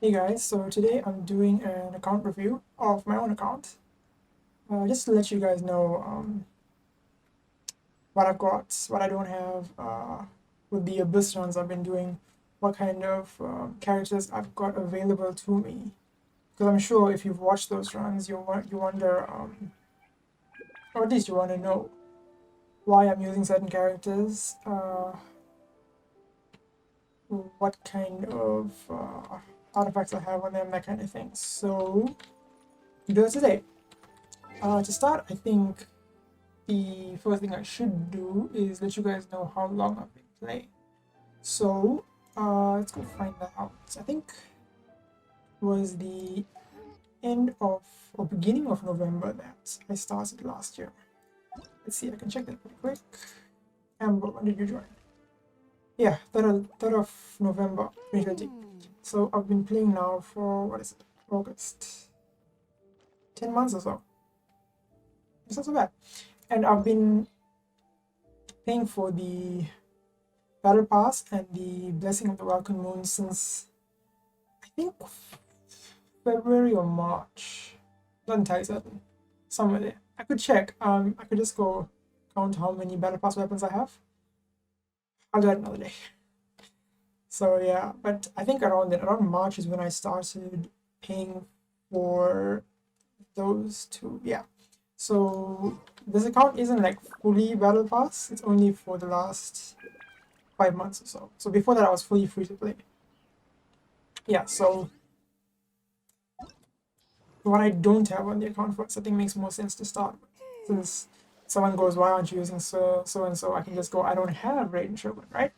Hey guys, so today I'm doing an account review of my own account. Just to let you guys know what I've got, what I don't have, with the Abyss runs I've been doing, what kind of characters I've got available to me. Because I'm sure if you've watched those runs, you wonder, or at least you want to know why I'm using certain characters, what kind of artifacts I have on them, that kind of thing. So, we do it today. To start, I think the first thing I should do is let you guys know how long I've been playing. So, let's go find that out. I think it was the end of or beginning of November that I started last year. Let's see, I can check that real quick. Amber, when did you join? Yeah, 3rd of November 2020. So I've been playing now for, what is it, August? 10 months or so. It's not so bad. And I've been paying for the Battle Pass and the Blessing of the Welcome Moon since I think February or March. Not entirely certain. Somewhere there. I could check. I could just go count how many Battle Pass weapons I have. I'll do that another day. So yeah, but I think around March is when I started paying for those two. Yeah. So this account isn't like fully Battle Pass. It's only for the last 5 months or so. So before that, I was fully free to play. Yeah. So what I don't have on the account first, I think makes more sense to start with. Since someone goes, why aren't you using so and so? I can just go, I don't have Raiden Shogun, right?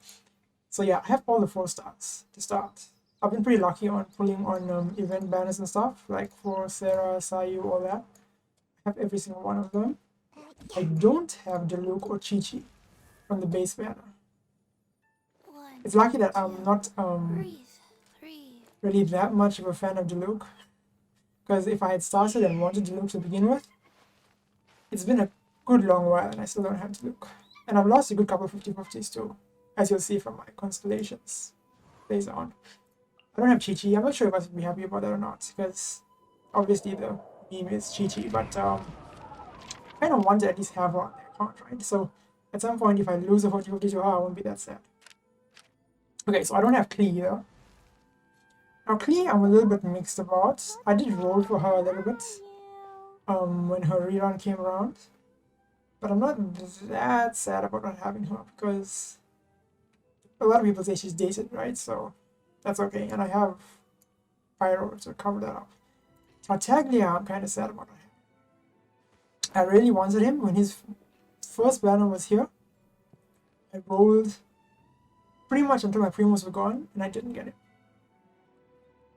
So yeah, I have all the 4 stars to start. I've been pretty lucky on pulling on event banners and stuff, like for Sarah, Sayu, all that. I have every single one of them. I don't have Diluc or Chi-Chi from the base banner. It's lucky that I'm not really that much of a fan of Diluc, because if I had started and wanted Diluc to begin with, it's been a good long while and I still don't have Diluc. And I've lost a good couple of 50-50s too, as you'll see from my Constellations later on. I don't have Chi-Chi. I'm not sure if I should be happy about that or not, because obviously the meme is Chi-Chi, but I kind of want to at least have her on the account, right? So at some point, if I lose a 50-50 to her, I won't be that sad. Okay, so I don't have Klee either. Now Klee, I'm a little bit mixed about. I did roll for her a little bit when her rerun came around, but I'm not that sad about not having her because a lot of people say she's dated, right? So that's okay, and I have Pyro to cover that up. Tartaglia, I'm kind of sad about not having. I really wanted him when his first banner was here. I rolled pretty much until my primos were gone, and I didn't get it.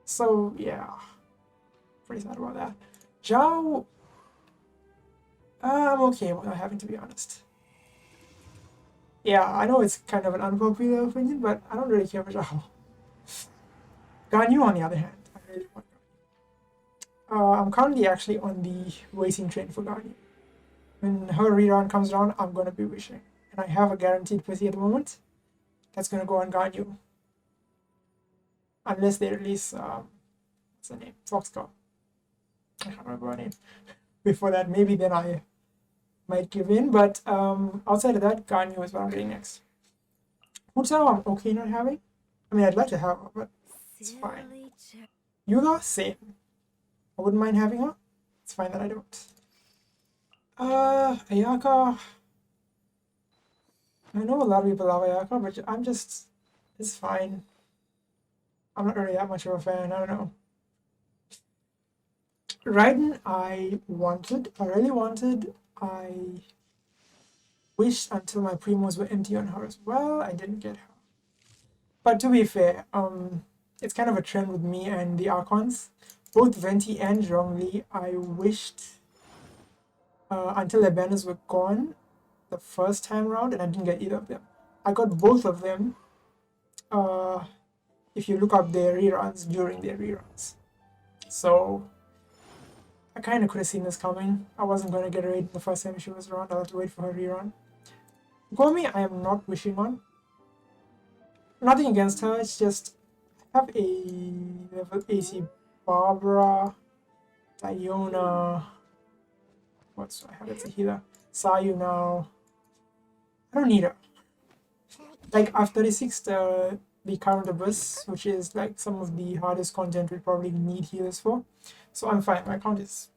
So yeah, pretty sad about that. Zhao, I'm okay with not having, to be honest. Yeah, I know it's kind of an unpopular opinion, but I don't really care for Zhao. Ganyu, on the other hand, I really want Ganyu. I'm currently actually on the waiting train for Ganyu. When her rerun comes around, I'm gonna be wishing. And I have a guaranteed pussy at the moment. That's gonna go on Ganyu. Unless they release, what's her name? Foxcom. I can't remember her name. Before that, maybe then I might give in. But outside of that, Ganyu is what I'm getting next. Hutao, I'm okay not having. I mean, I'd like to have her, but it's fine. Yuga, same. I wouldn't mind having her. It's fine that I don't. Ayaka. I know a lot of people love Ayaka, but I'm just, it's fine. I'm not really that much of a fan. I don't know. Raiden, I really wanted. I wished until my primos were empty on her as well. I didn't get her. But to be fair, it's kind of a trend with me and the Archons. Both Venti and Zhongli, I wished until their banners were gone the first time around, and I didn't get either of them. I got both of them if you look up their reruns during their reruns. So I kind of could have seen this coming. I wasn't going to get a raid the first time she was around. I'll have to wait for her rerun. Gomi, I am not wishing on. Nothing against her, it's just have a level AC Barbara, Diona. What do I have? It's a healer. Sayu now. I don't need her. Like, I've 36 the current abyss, which is like some of the hardest content we probably need healers for. So I'm fine. My count is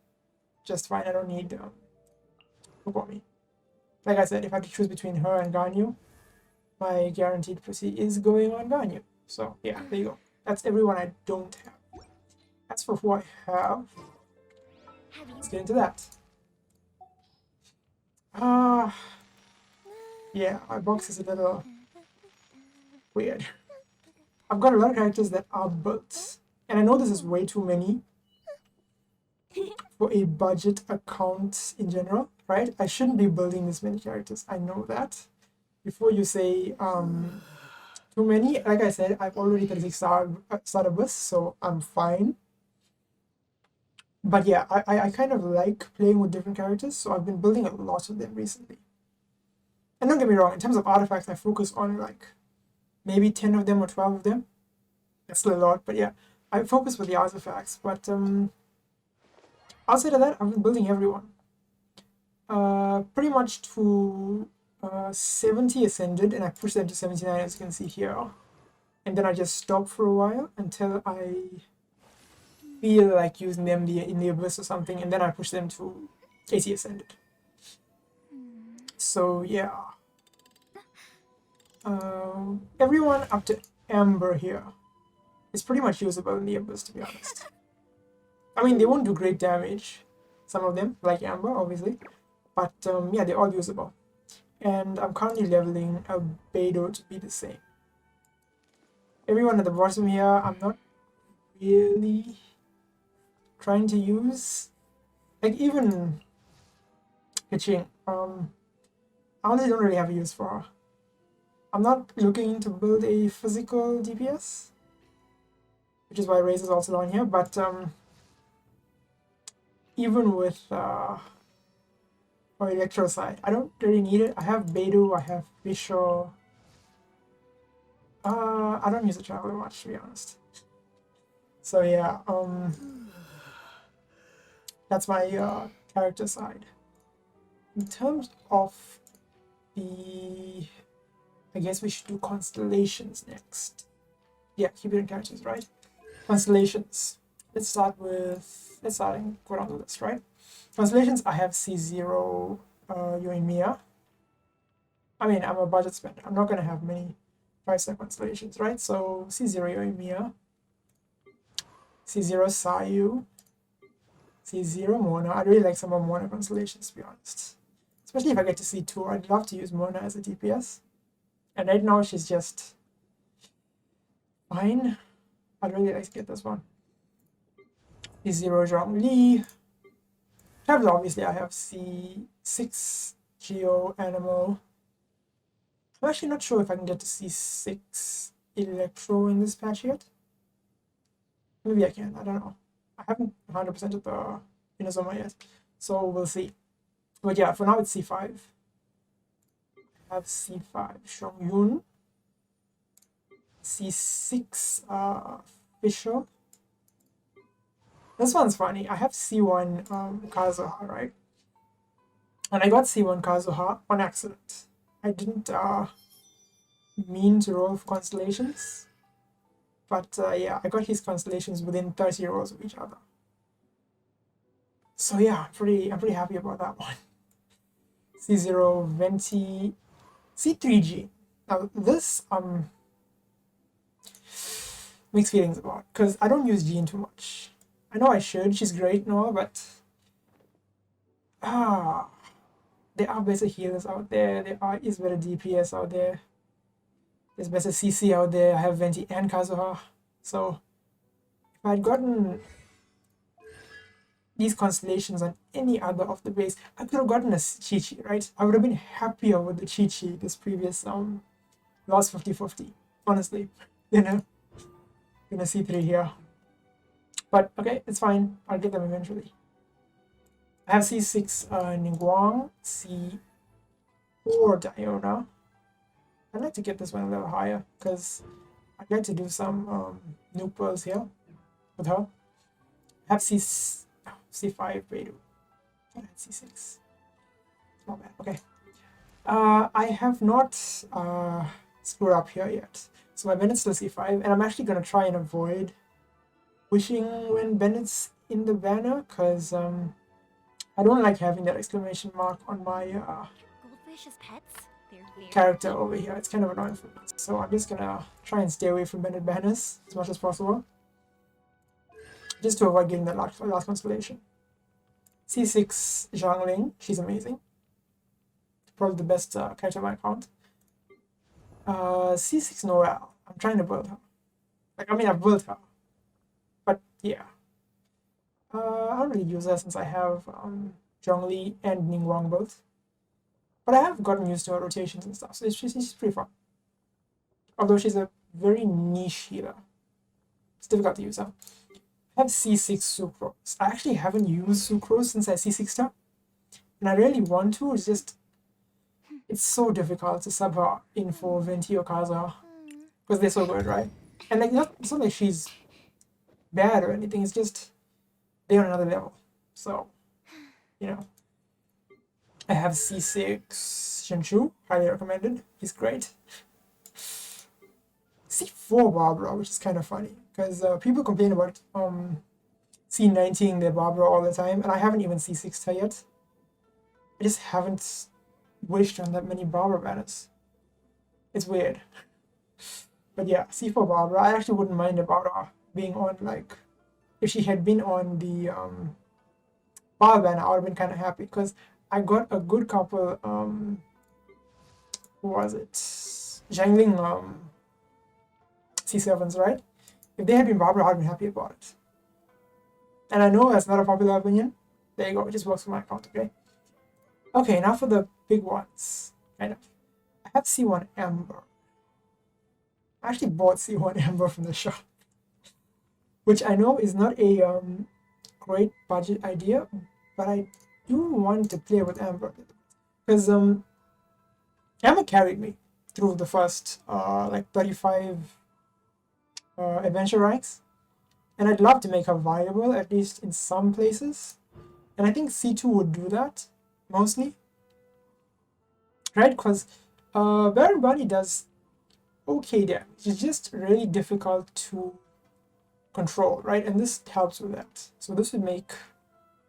just fine. I don't need me. Like I said, if I had to choose between her and Ganyu, my guaranteed pussy is going on Ganyu. So yeah, there you go. That's everyone I don't have. As for who I have, let's get into that. Yeah, my box is a little weird. I've got a lot of characters that are built, and I know this is way too many for a budget account in general, right? I shouldn't be building this many characters. I know that. Before you say too many, like I said, I've already 36 starter bus, so I'm fine. But yeah, I kind of like playing with different characters, so I've been building a lot of them recently. And don't get me wrong, in terms of artifacts, I focus on like maybe 10 of them or 12 of them. That's still a lot, but yeah, I focus with the artifacts. But outside of that, I've been building everyone. Pretty much to 70 ascended, and I pushed them to 79, as you can see here. And then I just stop for a while until I feel like using them in the abyss or something, and then I push them to 80 ascended. So yeah. Everyone up to Amber here is pretty much usable in the abyss, to be honest. I mean, they won't do great damage, some of them, like Amber, obviously. But yeah, they're all usable. And I'm currently leveling a Beidou to be the same. Everyone at the bottom here, I'm not really trying to use. Like, even Pitching, I honestly don't really have a use for her. I'm not looking to build a physical DPS, which is why Raze is also on here, but even with or Electro side, I don't really need it. I have Beidou, I have Visho. I don't use the Traveler much, to be honest. So yeah, that's my character side. In terms of the, I guess we should do Constellations next. Yeah, keep it in characters, right? Constellations. Let's start and go down the list, right? Constellations, I have C0 Yoimiya. I mean, I'm a budget spender. I'm not going to have many 5-star constellations, right? So C0 Yoimiya, C0 Sayu, C0 Mona. I'd really like some more Mona constellations, to be honest. Especially if I get to C2, I'd love to use Mona as a DPS. And right now she's just fine. I'd really like to get this one. C0 Zhongli. Traveler, obviously, I have C6 Geo Animal. I'm actually not sure if I can get to C6 Electro in this patch yet. Maybe I can, I don't know. I haven't 100%ed the Inazuma yet, so we'll see. But yeah, for now it's C5. I have C5 Shongyun, C6 Fisher. This one's funny. I have C1 Kazuha, right? And I got C1 Kazuha on accident. I didn't mean to roll for constellations. But yeah, I got his constellations within 30 rolls of each other. So yeah, I'm pretty happy about that one. C0 Venti, C3G. Now this mixed feelings about, because I don't use Jean too much. I know I should, she's great and all, but there are better healers out there, is better DPS out there, there's better CC out there. I have Venti and Kazuha. So if I had gotten these constellations on any other of the base, I could have gotten a Chi-Chi, right? I would have been happier with the Chi-Chi this previous last 50-50, honestly. You know, gonna C3 here. But okay, it's fine. I'll get them eventually. I have C6 Ningguang, C4 Diona. I'd like to get this one a little higher because I'd like to do some nuke pearls here with her. I have C5, wait, C6. Not bad, okay. I have not screwed up here yet. So my Bennett's still C5, and I'm actually going to try and avoid wishing when Bennett's in the banner, because I don't like having that exclamation mark on my Goldfish as pets? character over here. It's kind of annoying for me. So I'm just going to try and stay away from Bennett banners as much as possible, just to avoid getting that last constellation. C6 Zhangling, she's amazing. Probably the best character on my account. C6 Noelle, I'm trying to build her. Like, I mean, I've built her. But, yeah. I don't really use her since I have Zhongli and Ningguang both. But I have gotten used to her rotations and stuff, so she's pretty fun. Although she's a very niche healer. It's difficult to use her. I have C6 Sucrose. I actually haven't used Sucrose since I C6'd her. And I really want to, it's just... It's so difficult to sub her in for Venti or Kaza. Because they're so good, right? And like, it's not like she's bad or anything, it's just... They're on another level. So, you know. I have C6 Shenchu, highly recommended. He's great. C4 Barbara, which is kind of funny, because people complain about C19 their Barbara all the time, and I haven't even C6'd her yet. I just haven't wished on that many Barbara banners. It's weird. But yeah, C4 Barbara, I actually wouldn't mind a Barbara being on, like, if she had been on the Barbara banner, I would have been kind of happy, because I got a good couple, who was it? Zhangling C7s, right? If they had been Barbara, I would have been happy about it. And I know that's not a popular opinion. There you go, it just works for my account, okay? Okay, now for the big ones, kind of. I have C1 Amber. I actually bought C1 Amber from the shop, which I know is not a great budget idea, but I do want to play with Amber, because Amber carried me through the first like 35 adventure ranks, and I'd love to make her viable, at least in some places, and I think C2 would do that mostly, right? Because Baron Bunny does okay damage. It's just really difficult to control, right? And this helps with that. So this would make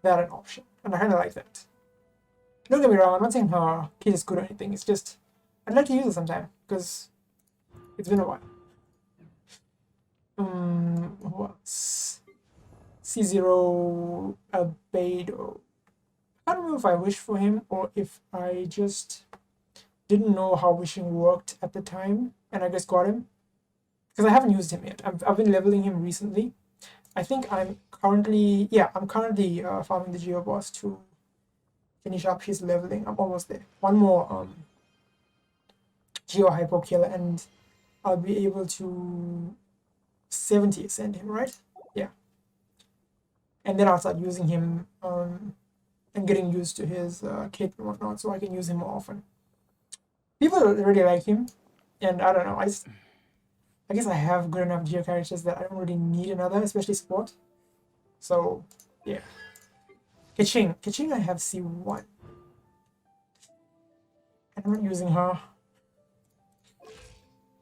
that an option, and I kind of like that. Don't get me wrong, I'm not saying her kit is good or anything, it's just I'd like to use it sometime, because it's been a while. Who else? C0 Albedo. I don't know if I wished for him or if I just didn't know how wishing worked at the time and I just got him, because I haven't used him yet. I've been leveling him recently. I think I'm currently farming the Geo boss to finish up his leveling. I'm almost there. One more Geo hypo kill and I'll be able to 70 ascend him, right? Yeah. And then I'll start using him and getting used to his kit and whatnot, so I can use him more often. People really like him, and I don't know, I guess I have good enough Geo characters that I don't really need another, especially sport. So, yeah. Keqing I have C1. And I'm not using her.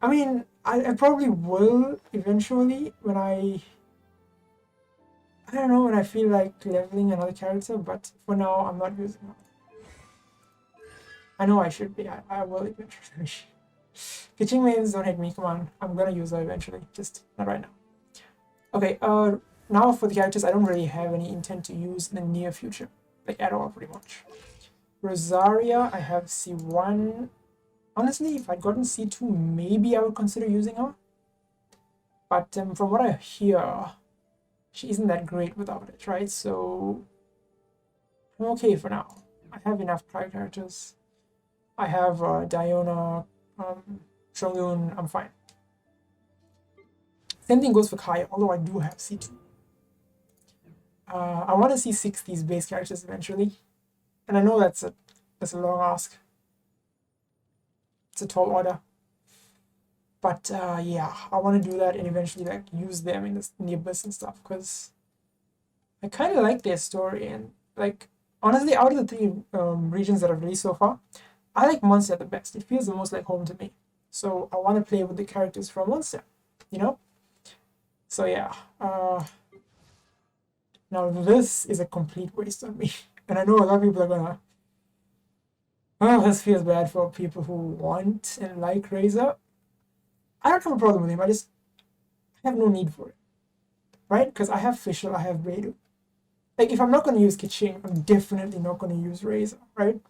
I mean, I probably will eventually when I don't know, when I feel like leveling another character, but for now I'm not using her. I know I should be, I will eventually. Keqing mains, don't hate me, come on. I'm gonna use her eventually, just not right now. Okay, now for the characters I don't really have any intent to use in the near future. Like at all, pretty much. Rosaria, I have C1. Honestly, if I'd gotten C2, maybe I would consider using her. But from what I hear, she isn't that great without it, right? So I'm okay for now. I have enough prior characters. I have Diona, Chongyun, I'm fine. Same thing goes for Kaya, although I do have C2. I want to see 6 these base characters eventually. And I know that's a long ask. It's a tall order. But yeah, I want to do that and eventually like use them in the abyss and stuff because I kind of like their story and like honestly, out of the three regions that I've released so far, I like Monster the best. It feels the most like home to me. So I want to play with the characters from Monster, you know. So yeah, now this is a complete waste of me, and I know a lot of people are gonna. Oh, this feels bad for people who want and like Razor. I don't have a problem with him. I just have no need for it, right? Because I have Fischl, I have Beidou. Like if I'm not gonna use Keqing, I'm definitely not gonna use Razor, right?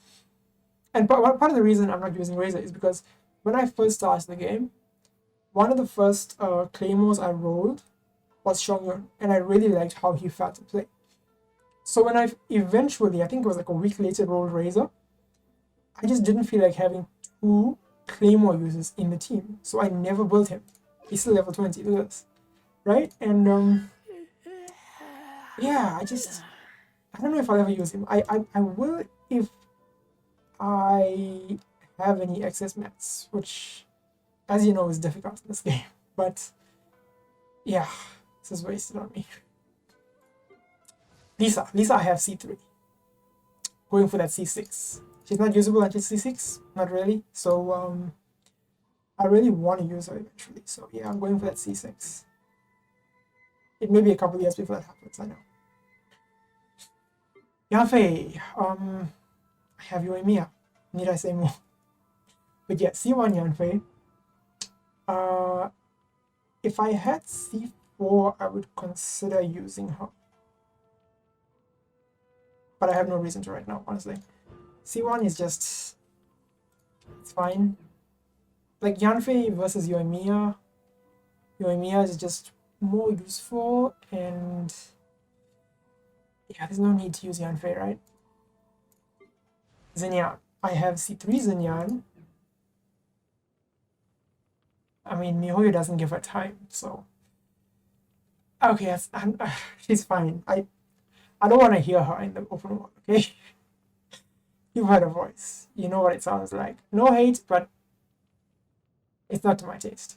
And part of the reason I'm not using Razor is because when I first started the game, one of the first claymores I rolled was Xiongyun, and I really liked how he felt to play. So when I eventually, I think it was like a week later, rolled Razor, I just didn't feel like having two claymore users in the team, so I never built him. He's still level 20, look at this, right? And yeah, I don't know if I'll ever use him. I will if I have any excess mats, which, as you know, is difficult in this game. But yeah, this is wasted on me. Lisa, I have C3. Going for that C6. She's not usable until C6, not really. So I really want to use her eventually. So yeah, I'm going for that C6. It may be a couple of years before that happens, I know. Yafei, I have Yoimiya. Need I say more? But yeah, C1 Yanfei. If I had C4, I would consider using her. But I have no reason to right now, honestly. C1 is just... it's fine. Like Yanfei versus Yoimiya. Yoimiya is just more useful and... yeah, there's no need to use Yanfei, right? Xinyan. I have C3 Xinyan. I mean, MiHoYo doesn't give her time, so... okay, she's fine. I don't want to hear her in the open world, okay? You've heard her voice. You know what it sounds like. No hate, but it's not to my taste.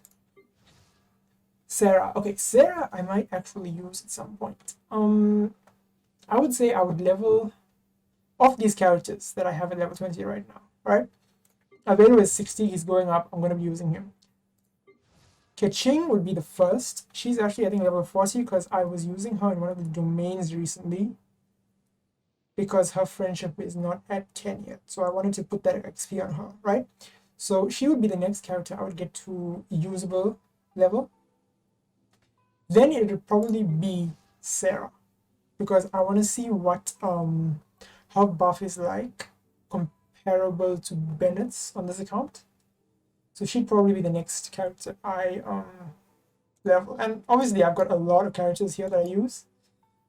Sarah. Okay, Sarah I might actually use at some point. I would say I would level off these characters that I have at level 20 right now, right? Aveiro is 60, he's going up, I'm going to be using him. Keqing would be the first. She's actually, I think, level 40 because I was using her in one of the domains recently because her friendship is not at 10 yet. So I wanted to put that XP on her, right? So she would be the next character I would get to usable level. Then it would probably be Sarah because I want to see what her buff is like comparable to Bennett's on this account. So she'd probably be the next character I level. And obviously I've got a lot of characters here that I use.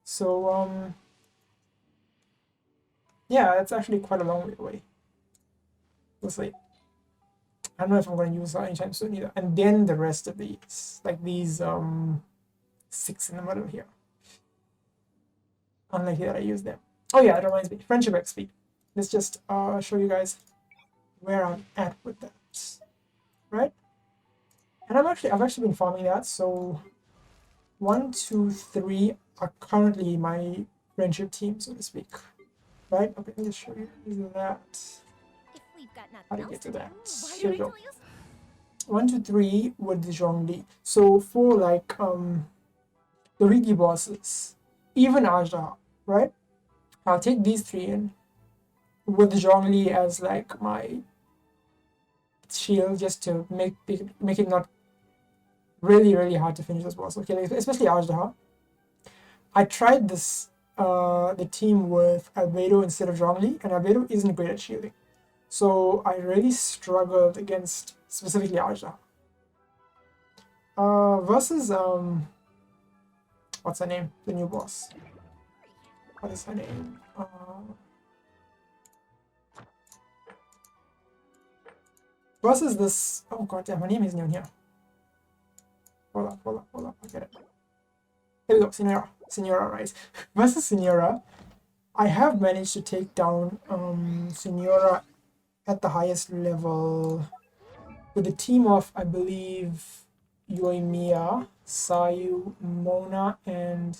So yeah, that's actually quite a long way away. We'll see. I don't know if I'm going to use her anytime soon either. And then the rest of these, like these 6 in the middle here. Unlikely that I use them. Oh yeah, that reminds me. Friendship XP. Let's just show you guys where I'm at with that. Right? And I've actually been farming that, so 1, 2, 3 are currently my friendship team, so to speak. Right? Okay, let me just show you that. If we've got How nothing to get else to to do, that. why Here do we go. tell you? 1, 2, 3 with the Zhongli. So for like the Rigi bosses, even Ajda, right? I'll take these 3 in with the Zhongli as like my shield just to make it not really hard to finish this boss. Okay, like, especially Ajda. I tried this the team with Albedo instead of Zhongli, and Albedo isn't great at shielding. So I really struggled against specifically Ajda. Versus what's her name? The new boss. What is her name? Versus this. Oh god damn, her name isn't even here. Hold up. I get it. Here we go, Senora, right? Versus Senora, I have managed to take down Senora at the highest level with the team of, I believe, Yoimiya, Sayu, Mona, and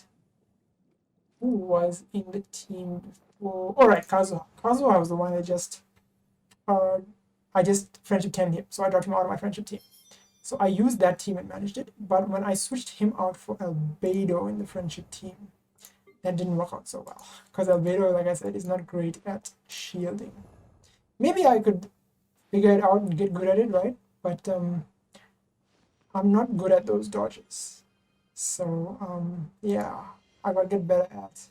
who was in the team before? All right, Kazuha. Kazuha was the one I just friendship 10 him, so I dropped him out of my friendship team. So I used that team and managed it, but when I switched him out for Albedo in the friendship team, that didn't work out so well. Because Albedo, like I said, is not great at shielding. Maybe I could figure it out and get good at it, right? But I'm not good at those dodges. So yeah, I gotta get better at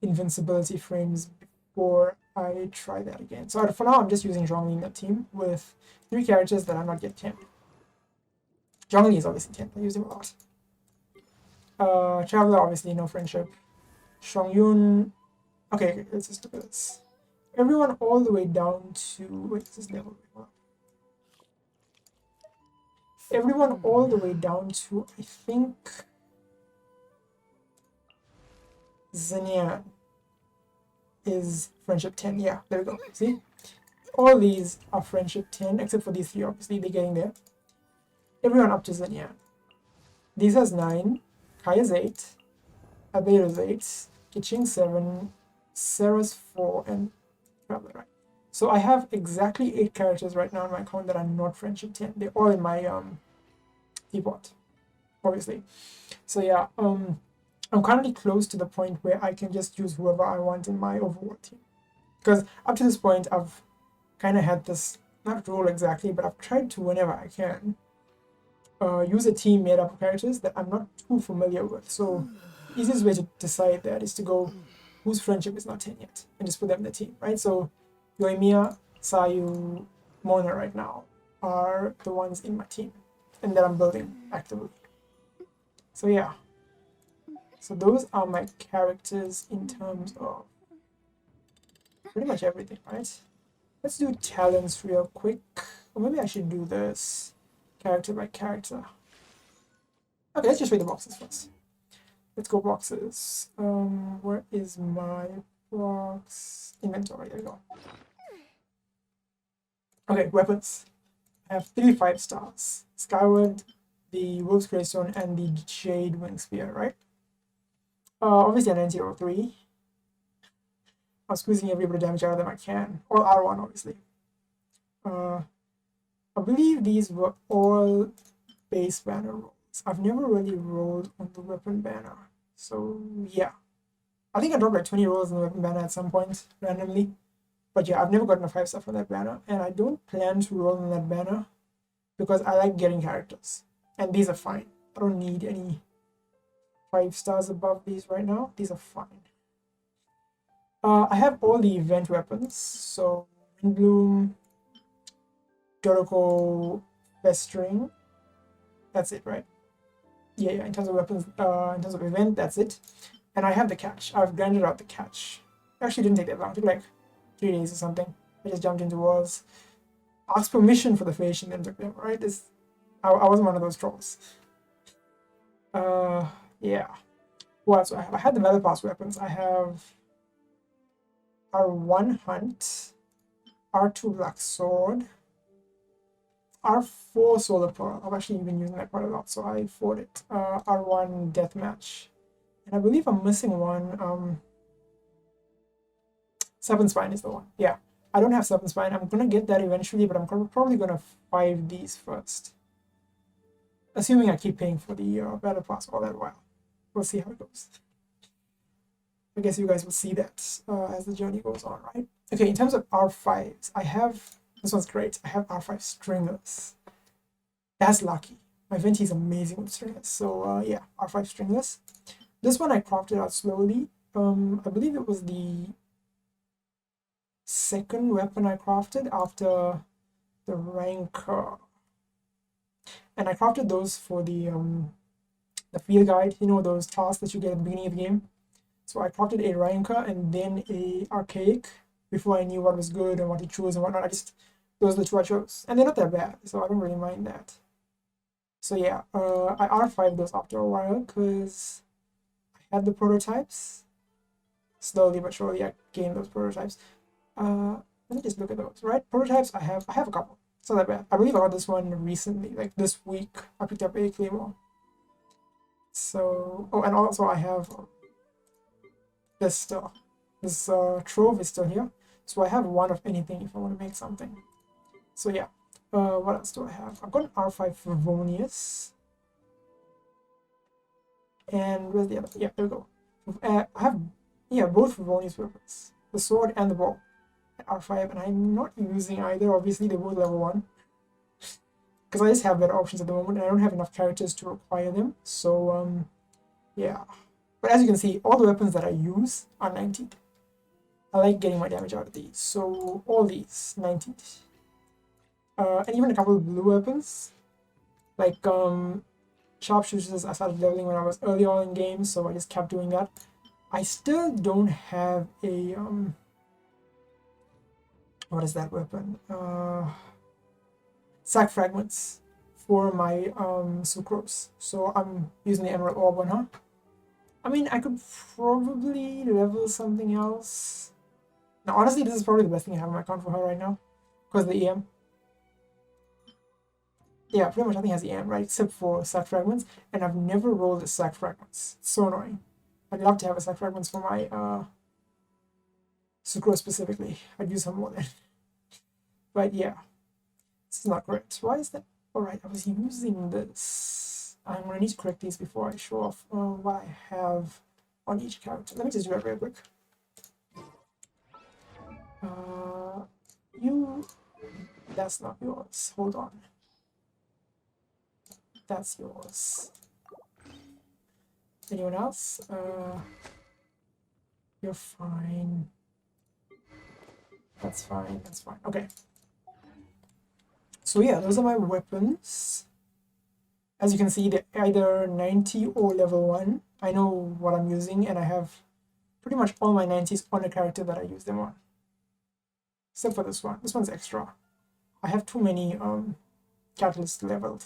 invincibility frames before I try that again. So for now, I'm just using Zhongli in that team with 3 characters that I'm not yet 10. Zhongli is obviously 10. I use him a lot. Traveler, obviously, no friendship. Shongyun. Okay, let's just look at this. Everyone all the way down to. Wait, this is level. Everyone all the way down to, I think, Xenian is friendship 10. Yeah, there we go. See? All these are friendship 10, except for these 3, obviously. They're getting there. Everyone up to Xenian. These has 9. Kaya's 8. Abedo's 8. Kiching 7. Sarah's 4. And Traveler, right? So I have exactly 8 characters right now in my account that are not friendship 10. They're all in my teapot, obviously. So yeah, I'm currently close to the point where I can just use whoever I want in my overworld team. Because up to this point, I've kind of had this, not rule exactly, but I've tried to, whenever I can, use a team made up of characters that I'm not too familiar with. So the easiest way to decide that is to go whose friendship is not 10 yet and just put them in the team, right? So Yoimiya, Sayu, Mona right now are the ones in my team and that I'm building actively. So yeah. So those are my characters in terms of pretty much everything, right? Let's do talents real quick. Or maybe I should do this character by character. Okay, let's just read the boxes first. Let's go boxes. Where is my box? Inventory, there we go. Okay, weapons. I have 3 5-stars. Skyward, the Wolf's Greystone, and the Jade Wing Spear, right? Obviously an N03. I'm squeezing every bit of damage out of them I can. Or R1, obviously. I believe these were all base banner rolls. I've never really rolled on the weapon banner. So, yeah. I think I dropped like 20 rolls on the weapon banner at some point, randomly. But yeah, I've never gotten a 5-star from that banner. And I don't plan to roll on that banner because I like getting characters. And these are fine. I don't need any 5 stars above these right now. These are fine. I have all the event weapons. So, Windbloom, Doroko, Festering. That's it, right? Yeah, in terms of weapons, in terms of event, that's it. And I have the catch. I've grinded out the catch. Actually, didn't take that long. It took like 3 days or something. I just jumped into walls. Asked permission for the fish and then took them, right? I wasn't one of those trolls. Yeah. What else do I have? I had the Battle Pass weapons. I have R1 Hunt, R2 Black Sword, R4 Solar Pearl. I've actually been using that quite a lot, so I fought it. R1 Deathmatch. And I believe I'm missing one. Serpent Spine is the one. Yeah. I don't have Serpent Spine. I'm going to get that eventually, but I'm probably going to 5 these first. Assuming I keep paying for the Battle Pass all that while. We'll see how it goes. I guess you guys will see that as the journey goes on, right? Okay, in terms of R5s, I have... This one's great. I have R5 Stringless. That's lucky. My Venti is amazing with Stringless. So, yeah, R5 Stringless. This one I crafted out slowly. I believe it was the second weapon I crafted after the Rancor. And I crafted those for the field guide, you know, those tasks that you get at the beginning of the game. So I crafted a Rancor and then a Archaic before I knew what was good and what to choose and whatnot. Those are the 2 I chose. And they're not that bad, so I don't really mind that. So yeah, I R5 those after a while because I had the prototypes. Slowly but surely I gained those prototypes. Let me just look at those, right? Prototypes, I have a couple. It's not that bad. I believe I got this one recently, like this week. I picked up a claymore. So, oh, and also I have this still. This trove is still here. So I have one of anything if I want to make something. So yeah. What else do I have? I've got an R5 Favonius. And where's the other? Yeah, there we go. I have, yeah, both Favonius weapons. The sword and the bow. R5, and I'm not using either. Obviously, they're both level 1. Because I just have better options at the moment, and I don't have enough characters to acquire them. So, yeah. But as you can see, all the weapons that I use are 90. I like getting my damage out of these. So, all these, 90. And even a couple of blue weapons. Like, sharpshooters, I started leveling when I was early on in games, so I just kept doing that. I still don't have a, what is that weapon? Sack fragments for my sucrose. So I'm using the emerald orb one, huh? I mean, I could probably level something else. Now, honestly, this is probably the best thing I have on my account for her right now, because of the EM. Yeah, pretty much nothing has EM, right? Except for sack fragments, and I've never rolled a sack fragments. It's so annoying. I'd love to have a sack fragments for my sucrose specifically. I'd use some more then. But yeah, this is not correct. Why is that? Alright, I was using this. I'm gonna need to correct these before I show off what I have on each character. Let me just do that real quick. That's not yours. Hold on. That's yours. Anyone else? You're fine. That's fine. That's fine. Okay. So yeah, those are my weapons. As you can see, they're either 90 or level 1. I know what I'm using, and I have pretty much all my 90s on the character that I use them on. Except for this one. This one's extra. I have too many catalysts leveled.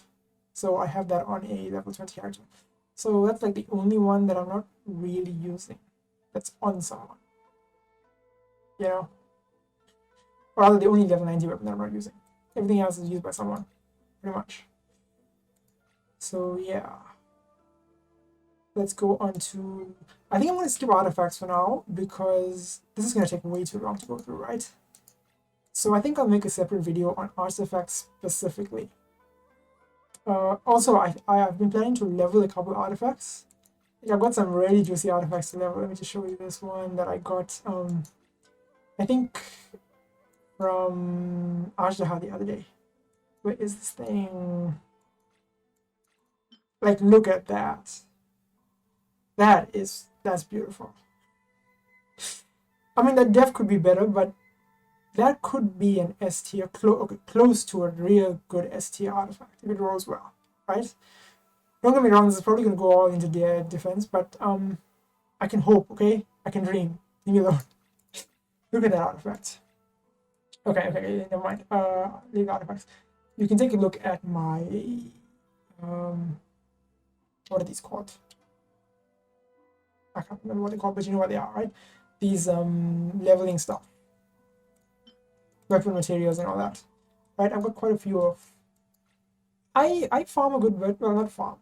So I have that on a level 20 character. So that's like the only one that I'm not really using. That's on someone. You know? Or rather, the only level 90 weapon that I'm not using. Everything else is used by someone. Pretty much. So yeah. Let's go on to... I think I'm going to skip artifacts for now, because this is going to take way too long to go through, right? So I think I'll make a separate video on artifacts specifically. Also, I've been planning to level a couple artifacts. I've got some really juicy artifacts to level. Let me just show you this one that I got, I think, from Ashdaha the other day. Where is this thing? Like, look at that. That's beautiful. I mean, the def could be better, but that could be an S tier, close to a real good S tier artifact if it rolls well, right? Don't get me wrong, this is probably going to go all into their defense, but I can hope, okay? I can dream. Leave me alone. Look at that artifact. Okay, never mind. Leave the artifacts. You can take a look at my what are these called? I can't remember what they're called, but you know what they are, right? These leveling stuff. Weapon materials and all that. Right, I've got quite a few of... I farm a good bit, well, not farm.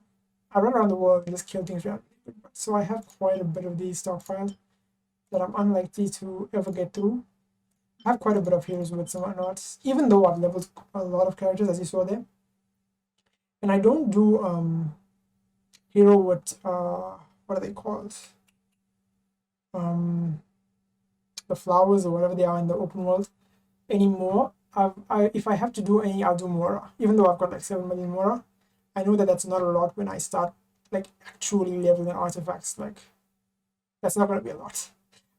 I run around the world and just kill things around. So I have quite a bit of these stockpiled that I'm unlikely to ever get through. I have quite a bit of heroes with and whatnot, even though I've leveled a lot of characters, as you saw there. And I don't do hero with what are they called? The flowers or whatever they are in the open world anymore. If I have to do any, I'll do Mora. Even though I've got like 7 million Mora, I know that that's not a lot when I start like actually leveling artifacts. Like, that's not going to be a lot.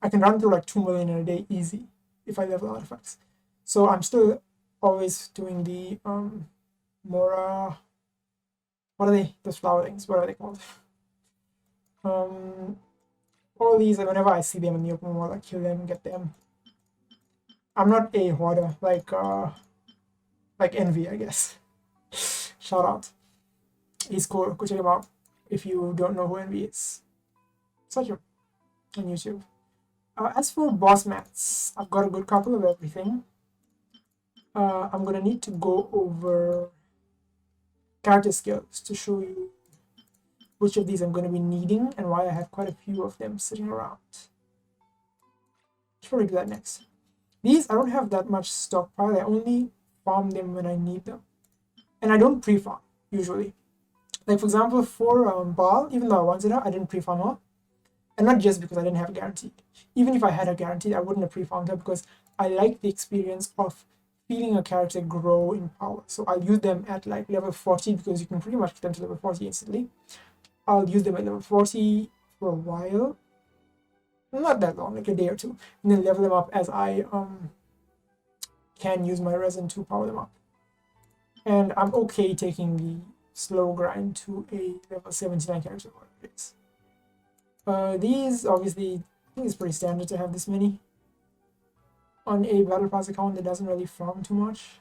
I can run through like 2 million in a day easy if I level artifacts. So I'm still always doing the Mora. What are they? Those flower things. What are they called? All these, and whenever I see them in the open world, I kill them, get them. I'm not a hoarder like Envy, I guess. Shout out. He's cool. Go check him out if you don't know who Envy is. Search him on YouTube. As for boss mats, I've got a good couple of everything. I'm gonna need to go over character skills to show you which of these I'm going to be needing and why I have quite a few of them sitting around. Should probably do that next. These, I don't have that much stockpile. I only farm them when I need them. And I don't pre-farm, usually. Like, for example, for Baal, even though I wanted her, I didn't pre-farm her. And not just because I didn't have a guaranteed. Even if I had a guaranteed, I wouldn't have pre-farmed her because I like the experience of feeling a character grow in power. So I'll use them at like level 40 because you can pretty much get them to level 40 instantly. I'll use them at level 40 for a while. Not that long, like a day or two. And then level them up as I can use my resin to power them up. And I'm okay taking the slow grind to a level 79 character. These, obviously, I think it's pretty standard to have this many. On a Battle Pass account that doesn't really farm too much.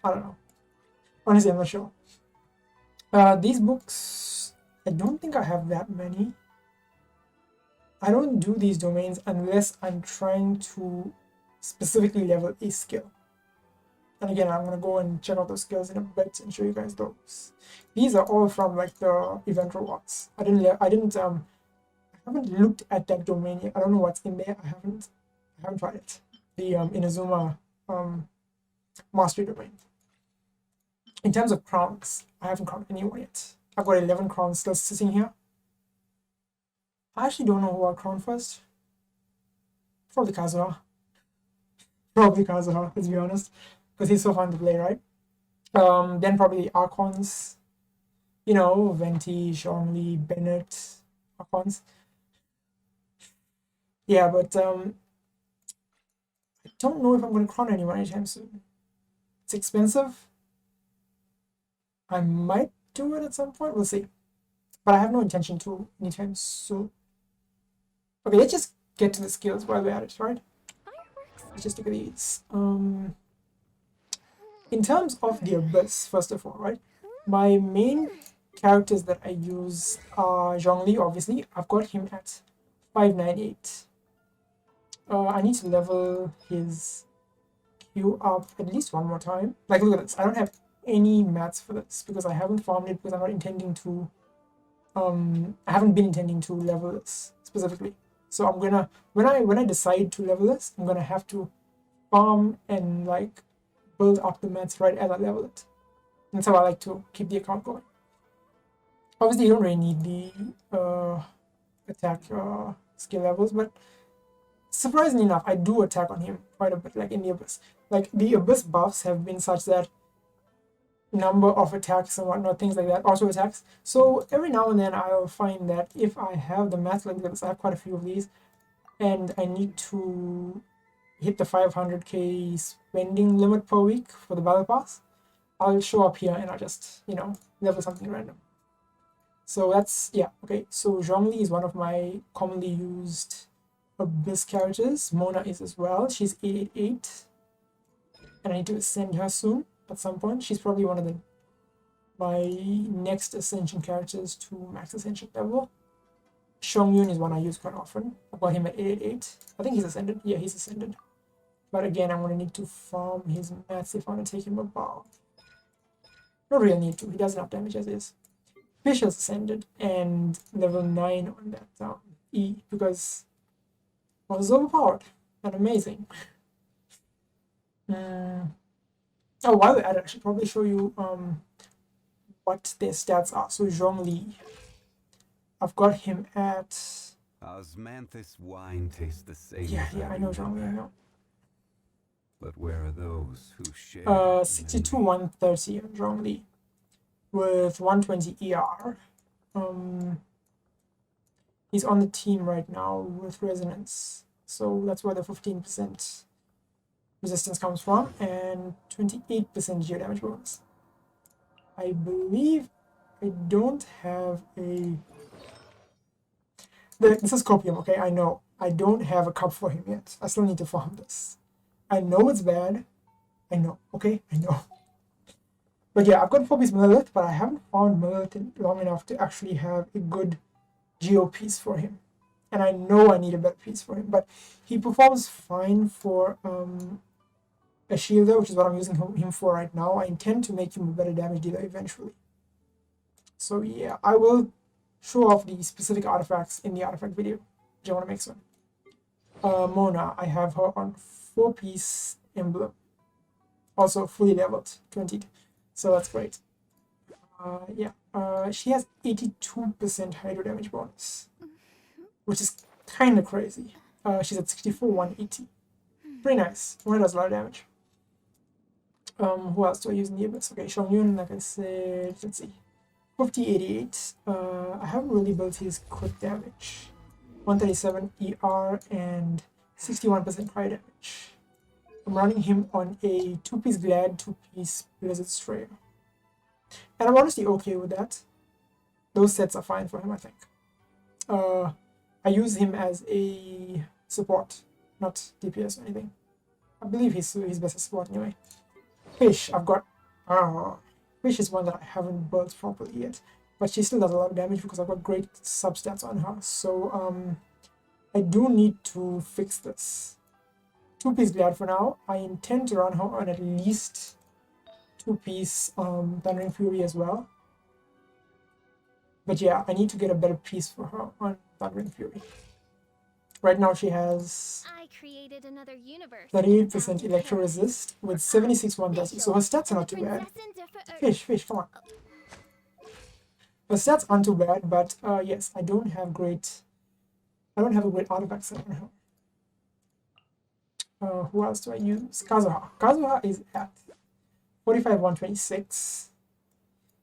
I don't know. Honestly, I'm not sure. These books, I don't think I have that many. I don't do these domains unless I'm trying to specifically level a skill. And again, I'm gonna go and check out those skills in a bit and show you guys those. These are all from like the event rewards. I haven't looked at that domain yet. I don't know what's in there. I haven't tried it. The Inazuma mastery domain. In terms of crowns, I haven't crowned anyone yet. I've got 11 crowns still sitting here. I actually don't know who I'll crown first. Probably Kazuha. Let's be honest. Because he's so fun to play, right? Then probably the Archons. You know, Venti, Zhongli, Bennett, Archons. Yeah, but I don't know if I'm going to crown anyone anytime soon. It's expensive. I might do it at some point. We'll see. But I have no intention to anytime soon. Okay, let's just get to the skills while we're at it, right? Let's just look at these. In terms of the Abyss, first of all, right? My main characters that I use are Zhongli, obviously. I've got him at 598. I need to level his Q up at least one more time. Like, look at this. I don't have any mats for this because I haven't farmed it because I'm not intending to. I haven't been intending to level this specifically. So I'm gonna when I decide to level this, I'm gonna have to farm and like build up the mats right as I level it. And that's how I like to keep the account going. Obviously, you don't really need the attack skill levels, but surprisingly enough, I do attack on him quite a bit, like in the Abyss. Like, the Abyss buffs have been such that number of attacks and whatnot, things like that, auto attacks. So every now and then I'll find that if I have the math like this, I have quite a few of these, and I need to hit the 500k spending limit per week for the battle pass, I'll show up here and I'll just, level something random. So that's, yeah, okay. So Zhongli is one of my commonly used Abyss characters. Mona is as well. She's 888. And I need to ascend her soon at some point. She's probably one of my next Ascension characters to max Ascension level. Shongyun is one I use quite often. I've got him at 888. I think he's ascended. Yeah, he's ascended. But again, I'm going to need to farm his mats if I want to take him above. No real need to. He does enough damage as is. Fish has ascended and level 9 on that E because I was overpowered and amazing. Oh, while we're at it, I should probably show you what their stats are. So Zhongli, I've got him at. Osmanthus wine tastes the same. Yeah, I know Zhongli, I know. But where are those who share? 62 130 on Zhongli with 120 ER. He's on the team right now with Resonance, so that's where the 15% resistance comes from, and 28% geo damage bonus. I believe I don't have a. This is Copium, okay? I know. I don't have a cup for him yet. I still need to farm this. I know it's bad. I know, okay? I know. But yeah, I've got 4 piece Millith, but I haven't found Millith long enough to actually have a good geo piece for him. And I know I need a better piece for him, but he performs fine for a shielder, which is what I'm using him for right now. I intend to make him a better damage dealer eventually. So yeah, I will show off the specific artifacts in the artifact video, which I want to make soon. Mona, I have her on 4-piece emblem. Also fully leveled, 20. So that's great. Yeah, she has 82% hydro damage bonus, which is kind of crazy. She's at 64, 180. Pretty nice. Mona does a lot of damage. Who else do I use in the abyss? Okay, Xiaoyun, like I said, let's see. 50, 88. I haven't really built his crit damage. 137 ER and 61% fire damage. I'm running him on a 2-piece Glad, 2-piece Blizzard Strayer. And I'm honestly okay with that. Those sets are fine for him, I think. I use him as a support, not DPS or anything. I believe he's best as support anyway. Fish, I've got... Fish is one that I haven't built properly yet. But she still does a lot of damage because I've got great substats on her. So, I do need to fix this. 2-piece Glad for now. I intend to run her on at least 2-piece Thundering Fury as well. But yeah, I need to get a better piece for her on Thundering Fury. Right now she has I created another universe. 38% Electro Resist with 76 1 density. So her stats are not too bad. Fish, come on. Her stats aren't too bad, but yes, I don't have a great artifact set on her. Who else do I use? Kazuha. Kazuha is at 45 126.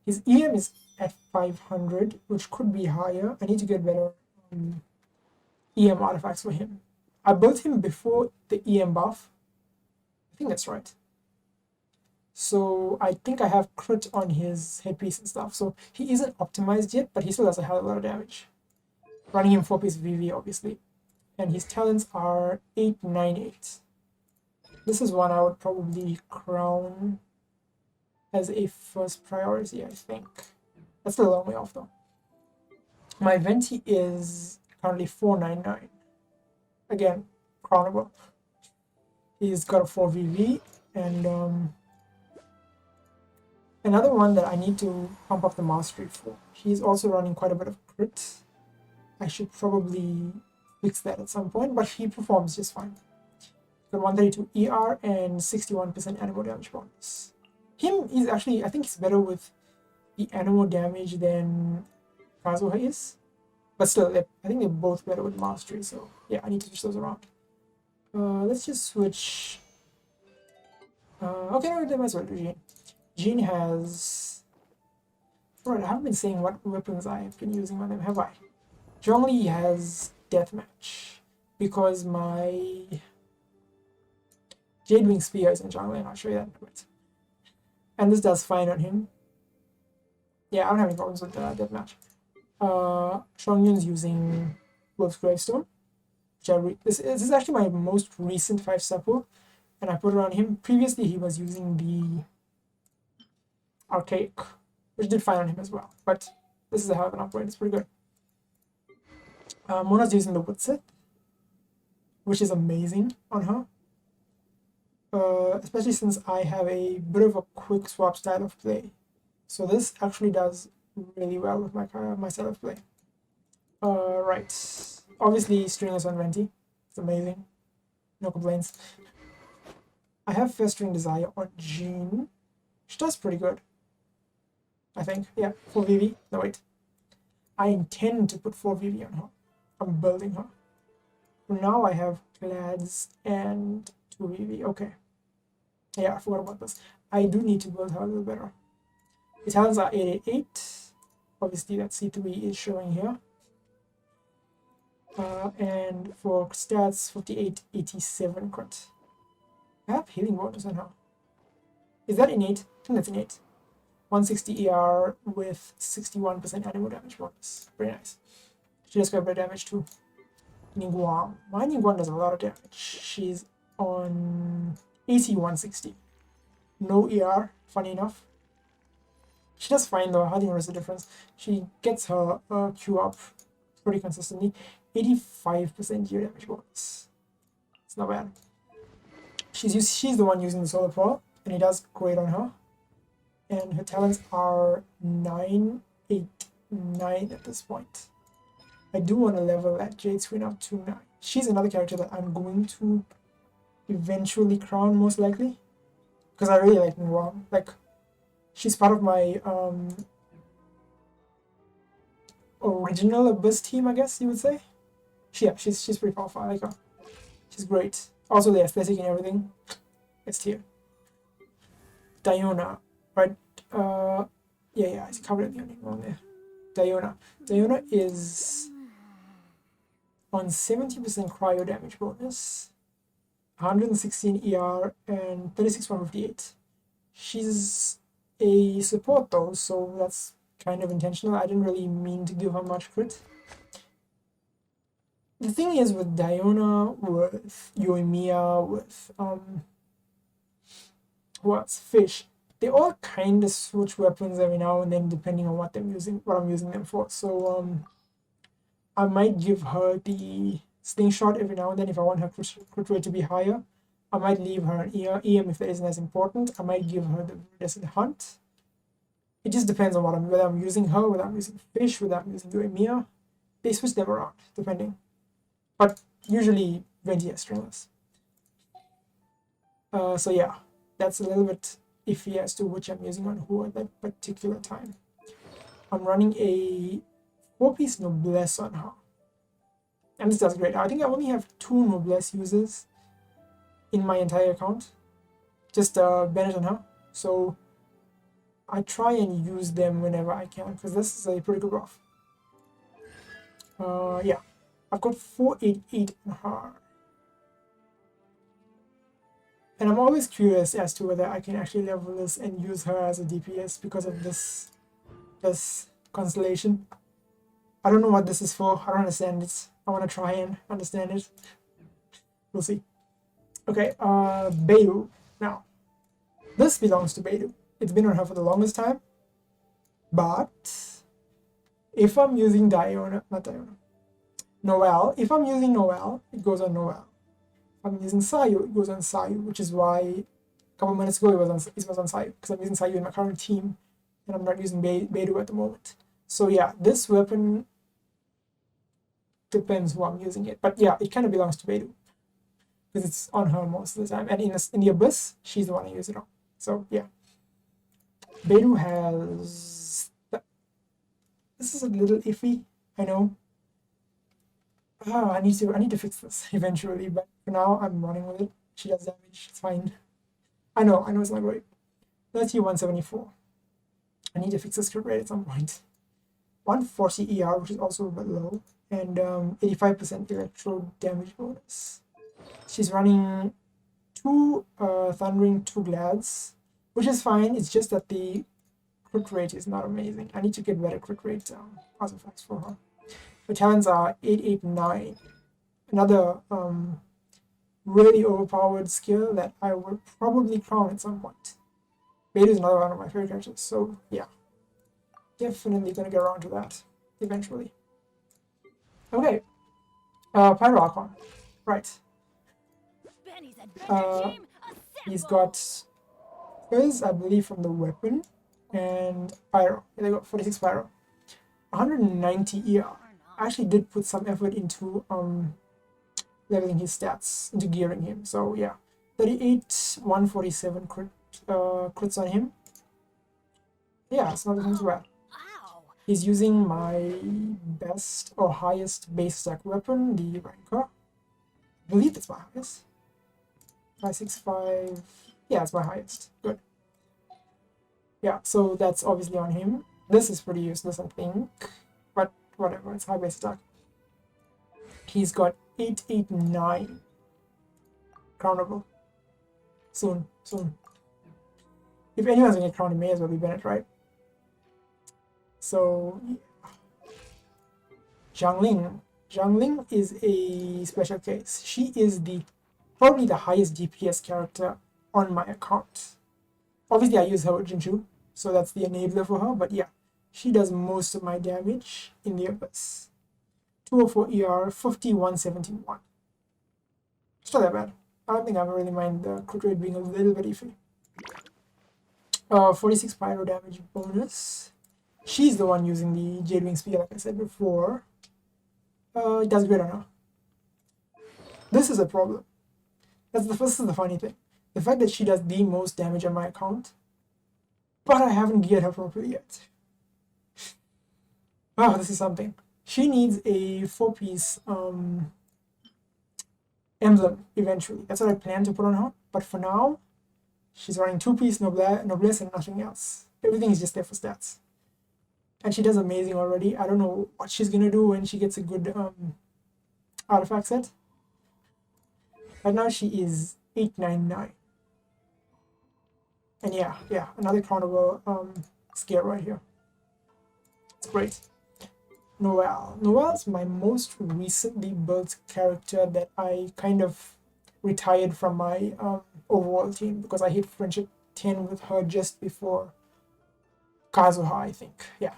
His EM is at 500, which could be higher. I need to get better EM artifacts for him. I built him before the EM buff. I think that's right. So I think I have crit on his headpiece and stuff. So he isn't optimized yet, but he still does a hell of a lot of damage. Running him 4-piece VV, obviously. And his talents are 898. This is one I would probably crown as a first priority, I think. That's still a long way off, though. My Venti is currently 499. Again, crownable. He's got a 4VV, and another one that I need to pump up the mastery for. He's also running quite a bit of crit. I should probably fix that at some point, but he performs just fine. Got 132 ER and 61% animal damage bonus. Him is actually, I think he's better with the animal damage than Kazuha is. But still, I think they're both better with mastery, so yeah, I need to switch those around. Let's just switch... okay, no, I might as well do Jean. Jean has... Alright, I haven't been saying what weapons I have been using on them, have I? Zhongli has Deathmatch, because my Jadewing Spear is in Zhongli, and I'll show you that in a bit. And this does fine on him. Yeah, I don't have any problems with Deathmatch. Xiaoyun's using Wolf's Gravestone, which this is actually my most recent 5-star pull, and I put it on him. Previously, he was using the Archaic, which did fine on him as well, but this is a hell of an upgrade. It's pretty good. Mona's using the Woodset, which is amazing on her, especially since I have a bit of a quick swap style of play. So this actually does really well with my style of play. Right. Obviously, Stringer's on Venti. It's amazing. No complaints. I have Festering Desire on Jean. She does pretty good, I think. Yeah, 4 VV. No, wait. I intend to put 4 VV on her. I'm building her. For now, I have Glads and 2 VV. Okay. Yeah, I forgot about this. I do need to build her a little better. The talents are 888. Obviously, that C3 is showing here. And for stats, 5887 crit. I have healing bonus on her. Is that innate? I think that's innate. 160 ER with 61% animal damage bonus. Very nice. She does quite a bit of damage too. Ningguang. My Ningguang does a lot of damage. She's on AC 160. No ER, funny enough. She does fine though, I hardly notice the difference. She gets her Q up pretty consistently. 85% gear damage bonus. It's not bad. she's the one using the solar pearl, and it does great on her. And her talents are 9, 8, 9 at this point. I do want to level that Jade Screen up to 9. She's another character that I'm going to eventually crown, most likely, because I really like Noir. Like, she's part of my original Abyss team, I guess you would say. She's pretty powerful. I like her. She's great. Also, the aesthetic and everything, it's tier. Diona, right? Yeah, it's covered in the only one there. Diona is on 70% cryo damage bonus, 116 ER, and 36.58. She's a support though, so that's kind of intentional. I didn't really mean to give her much crit. The thing is with Diona, with Yoimiya, with what's Fish, they all kind of switch weapons every now and then depending on what I'm using them for. So I might give her the slingshot every now and then if I want her crit rate to be higher. I might leave her an EM if that isn't as important. I might give her the Desert Hunt. It just depends on whether I'm using her, whether I'm using Fish, whether I'm using Yoimiya. They switch them around depending. But usually Venti is stringless. So yeah, that's a little bit iffy as to which I'm using on who at that particular time. I'm running a 4-piece Noblesse on her. And this does great. I think I only have 2 Noblesse users in my entire account. Just Bennett on her. So I try and use them whenever I can, because this is a pretty good buff. Yeah. I've got 488 on her. And I'm always curious as to whether I can actually level this and use her as a DPS because of this constellation. I don't know what this is for. I don't understand it. I want to try and understand it. We'll see. Okay, Beidou. Now, this belongs to Beidou. It's been on her for the longest time. But if I'm using Noelle, if I'm using Noelle, it goes on Noelle. If I'm using Sayu, it goes on Sayu, which is why a couple minutes ago it was on Sayu, because I'm using Sayu in my current team, and I'm not using Beidou at the moment. So yeah, this weapon depends who I'm using it, but yeah, it kind of belongs to Beidou, because it's on her most of the time, and in the Abyss, she's the one I use it on. So yeah, Beidou has... This is a little iffy, I know. I need to fix this eventually, but for now I'm running with it. She does damage, it's fine. I know it's not great. Let's use 174. I need to fix this crit rate at some point. 140 ER, which is also a bit low, and 85% electro damage bonus. She's running 2 Thundering, 2 Glads, which is fine. It's just that the crit rate is not amazing. I need to get better crit rate artifacts for her. Her talents are 889. Another really overpowered skill that I would probably crown at some point. Beidou is another one of my favorite characters, so yeah. Definitely gonna get around to that eventually. Okay. Pyro Archon. Right. He's got Fizz, I believe, from the weapon, and Pyro. They got 46 Pyro. 190 ER. I actually did put some effort into leveling his stats, into gearing him. So yeah, 38, 147 crits on him. Yeah, it's not too bad. He's using my best or highest base attack weapon, the Rancor. I believe it's my highest. 565. Yeah, it's my highest. Good. Yeah, so that's obviously on him. This is pretty useless, I think. But whatever, it's high base attack. He's got 889. Crownable. Soon. If anyone's gonna get crowned, it may as well be Bennett, right? So, yeah. Zhangling. Zhangling is a special case. She is probably the highest DPS character on my account. Obviously, I use her with Jinshu, so that's the enabler for her, but yeah. She does most of my damage in the Abyss. 204 ER, 5171. It's not that bad. I don't think I really mind the crit rate being a little bit iffy. 46 pyro damage bonus. She's the one using the Jade Wing Spear, like I said before. It does great on her. This is a problem. This is the funny thing. The fact that she does the most damage on my account, but I haven't geared her properly yet. Oh, this is something. She needs a 4-piece emblem eventually. That's what I plan to put on her. But for now, she's running 2-piece noblesse and nothing else. Everything is just there for stats. And she does amazing already. I don't know what she's gonna do when she gets a good artifact set. Right now she is 899. And yeah, another Chronable scare right here. It's great. Noelle. Noelle's my most recently built character that I kind of retired from my overall team because I hit Friendship 10 with her just before Kazuha, I think. Yeah.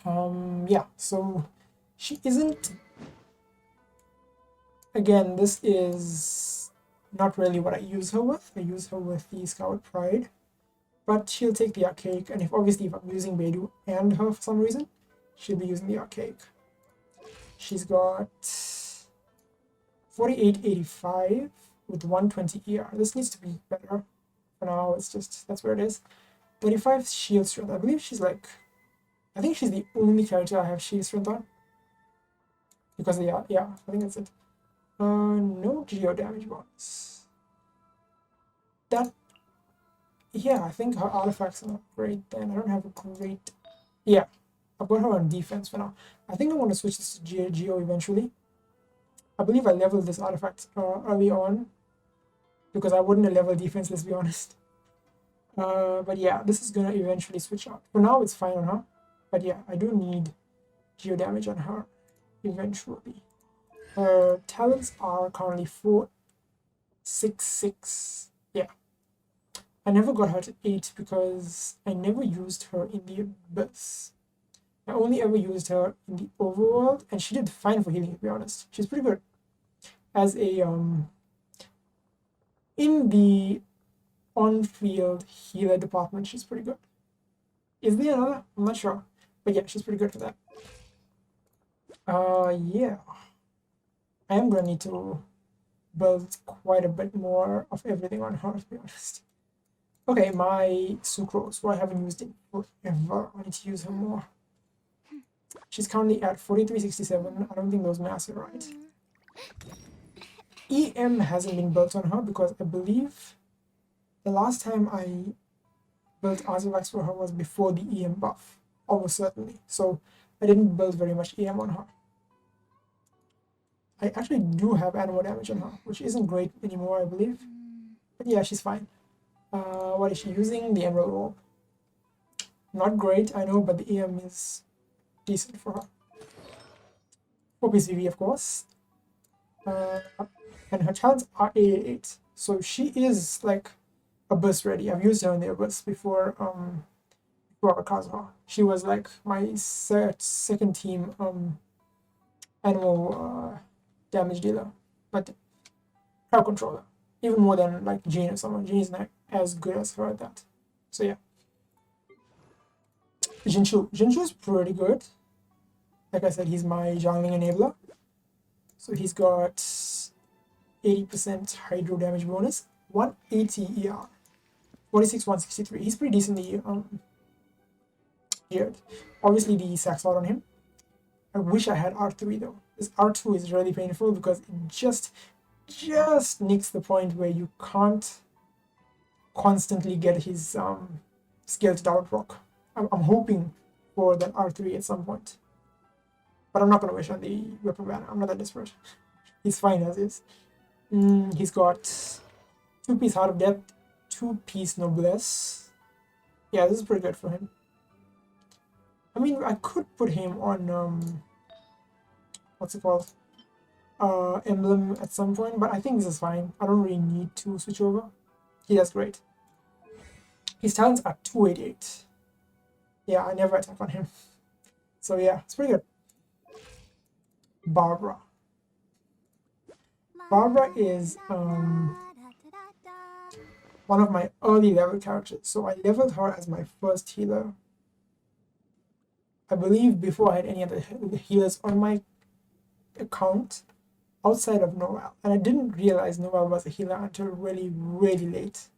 Yeah, so she isn't. Again, this is not really what I use her with. I use her with the Scout Pride, but she'll take the Archaic, and if I'm using Beidou and her for some reason, she'll be using the Archaic. She's got 4885 with 120 ER. This needs to be better. For now, it's just, that's where it is. 35 shield strength. I believe she's like, I think she's the only character I have shield strength on. Because, yeah, I think that's it. No geo damage bonus. That, yeah, I think her artifacts are not great then. I don't have a great, yeah, I've got her on defense for now. I think I'm going to switch this to geo eventually. I believe I leveled this artifact early on because I wouldn't have leveled defense, let's be honest. But yeah, this is going to eventually switch out. For now, it's fine on her. But yeah, I do need geo damage on her eventually. Her talents are currently 466. Yeah. I never got her to 8 because I never used her in the Abyss. I only ever used her in the Overworld, and she did fine for healing, to be honest. She's pretty good. As a, in the on-field healer department, she's pretty good. Is there another? I'm not sure. But yeah, she's pretty good for that. Yeah. I am gonna need to build quite a bit more of everything on her, to be honest. Okay, my Sucrose, who I haven't used in forever. I need to use her more. She's currently at 4367. I don't think those maths are right. EM hasn't been built on her because I believe the last time I built artifacts for her was before the EM buff, almost certainly. So I didn't build very much EM on her. I actually do have animal damage on her, which isn't great anymore, I believe. But yeah, she's fine. What is she using? The Emerald Orb. Not great, I know, but the EM is decent for her. 4-piece VV, of course. And her talents are 888. So she is like Abyss ready. I've used her in the Abyss before Kazuha. She was like my second team animal damage dealer, but crowd controller. Even more than like Jean or someone. Jean is not as good as her at that. So yeah. Jinshu is pretty good. Like I said, he's my jungling enabler. So he's got 80% hydro damage bonus, 180 ER, 46, 163. He's pretty decently geared. Obviously the sack slot on him. I wish I had R3 though. This R2 is really painful because it just nicks the point where you can't constantly get his skill to double proc. I'm hoping for that R3 at some point. But I'm not going to wish on the weapon banner. I'm not that desperate. He's fine as is. He's got 2-piece Heart of Death, 2-piece Noblesse. Yeah, this is pretty good for him. I mean, I could put him on, what's it called? Emblem at some point, but I think this is fine. I don't really need to switch over. He does great. His talents are 288. Yeah, I never attack on him. So yeah, it's pretty good. Barbara. Barbara is one of my early level characters, so I leveled her as my first healer. I believe before I had any other healers on my account outside of Noel, and I didn't realize Noel was a healer until really, really late